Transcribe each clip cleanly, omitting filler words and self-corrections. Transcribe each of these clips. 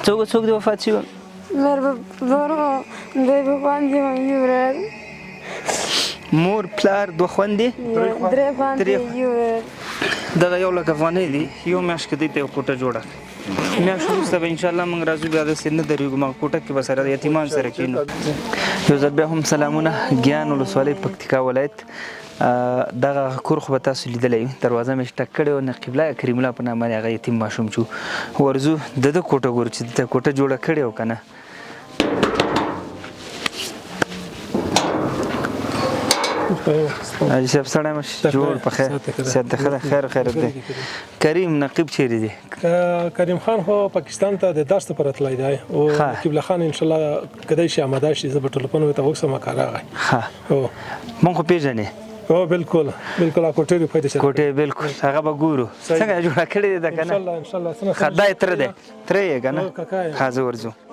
څوک دې وفات شوي؟ مور به ورو دوی به خویندې مې ورور مور پلار دوه خویندې درې خویندې ورور دغه 1 لک افغانۍ دي یو میاشت کې دې ته یو کوټه جوړه میاشت وروسته به انشاءالله موږ راځو بیا داسې نه درېږو موږ کوټه کې به سره د یتیمان سره کښېنو یو ځل بیا هم سلامونه ګیان ولسوالۍ پکتیکا ولایت دغه کور خو به تاسو لیدلی دروازه مې ټک کړې وه نقیب الله کریم الله په نامه هغه یتیم ماشوم چې ورځو د ده کوټه ګورو چې دته کوټه جوړه کړې وه که نه حاجي صاحب سړی مش جوړ په خیر صحت د ښه ده خیر دی کریم نقیب چیرې دی کریم خان خو پاکستان ته د درس لپاره تللی دی او نقیب الله خان انشاءالله کدی شي آماده شي زه به ټلیفون ورته وکړم که راغی مونږ خو پېژنې او بالکل کوټې دې پیدا شي کوټې بالکل هغه به ګورو څنګه جوړه کړې ده که نه انشاءالله ښه دا یې تره دی تره یې که نه ښه زه ورځو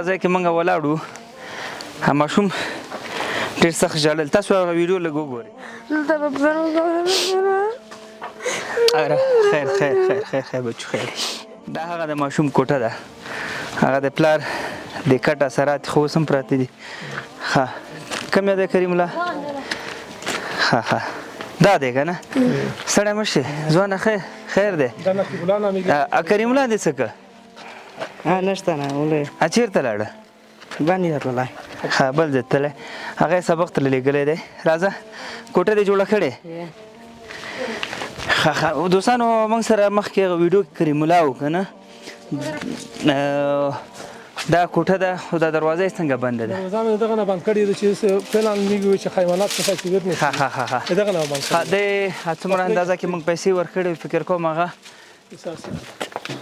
دغه ځای کې موږ ولاړو ماشوم ډېر سخت ژړل تاسو هغه ویډیو لږ وګورئ خیر بچو خیر دا هغه د ماشوم کوټه ده هغه د پلار د کټ اثرات خو اوس هم پراته دي ښه کوم یاد دی کریم الله ښه دا دی که نه سړی مه شي ځوانه خیر دی کریم الله دې څه که نشته نه ولې چېرته لاړه باندې تللی ښه بل ځای تللی هغه یې سبق ته لېږلی دی راځه کوټه دې جوړه کړې ښه دوستانو موږ سره مخکې هغه ویډیو کې کریم الله و که نه دا کوټه ده خو دا دروازه یې څنګه بنده ده دروازه مې دغه نه بند کړې ده چې فعلا میږي چې حیوانات څخه چې ورنه ښه دغه نه بند کړې دی څومره اندازه کې موږ پیسې ورکړې فکر کوم هغه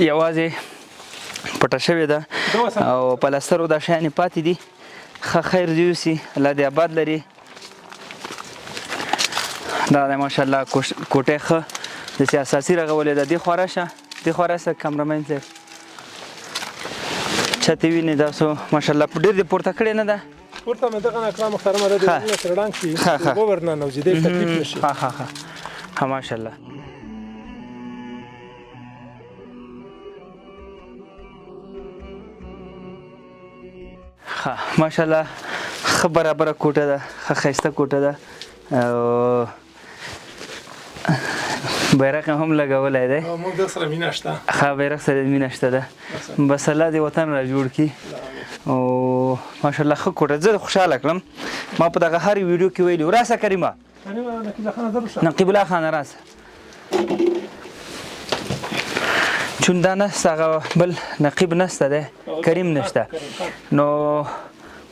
یوازې پټه شوې ده او پلستر دا شیانې پاتې دي ښه خیر دې وسي الله دې آباد لري دا دی ماشاءالله کوټې ښه داسې اساسي رغولې ده دې خوا راشه دې خوا راشه کمرمین صاحب چت یې وینې تاسو ماشاءالله ډېر دې پورته کړې نه ده پورته مې دغه نه کړه محترمه ده د سره ړنګ شي اوبه ورننوځي دې تکلیف نه شي ښه ماشاءالله ماشاءالله ښه برابره کوټه ده ښه ښایسته کوټه ده او بیرغ هم لګولی دی موږ د سره مینه شته ښه بیرغ سره مینه شته ده بس الله دې وطن را جوړ کړي او ماشاءالله ښه کوټه زه خوشحاله کړم ما په دغه هر ویډیو کې ویلي راسه کریمه نقیب الله خان راسه چون دا نسته هغه بل نقیب نسته دی کریم نشته نو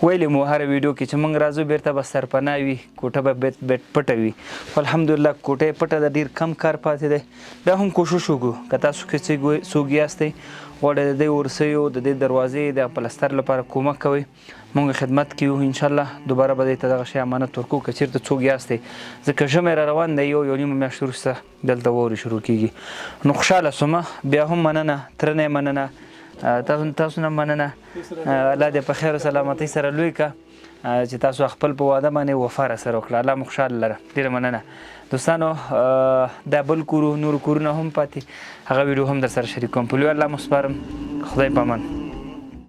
ویلې مو هر ویډیو کې چې موږ راځو بیرته به سرپناه وي کوټه به پټه وي خو الحمدلله کوټه یې پټه ده ډېر کم کار پاتې دی بیا هم کوشش وکړو که تاسو کې څوک یاستئ غواړئ د دې ورسیو د دې دروازې د پلستر لپاره کومک کوئ موږ خدمت کوو انشاءالله دوباره به دې ته دغه شی امانت ورکوو که چېرته څوک یاستئ ځکه ژمی را روان دی یو نیمه میاشت وروسته دلته واورې شروع کېږي نو خوشحاله سومه بیا هم مننه ترنه یې مننه تاسو نه مننه الله دې په خیر او سلامتۍ سره لوی که چې تاسو خپل په واده باندې وفا راسره وکړه الله مو خوشحاله لره ډېره مننه دوستانو دا بل کورو نور کورونه هم پاتې هغه ویډیو هم در سره شریک کوم په لوی الله مو سپارم خدای په امان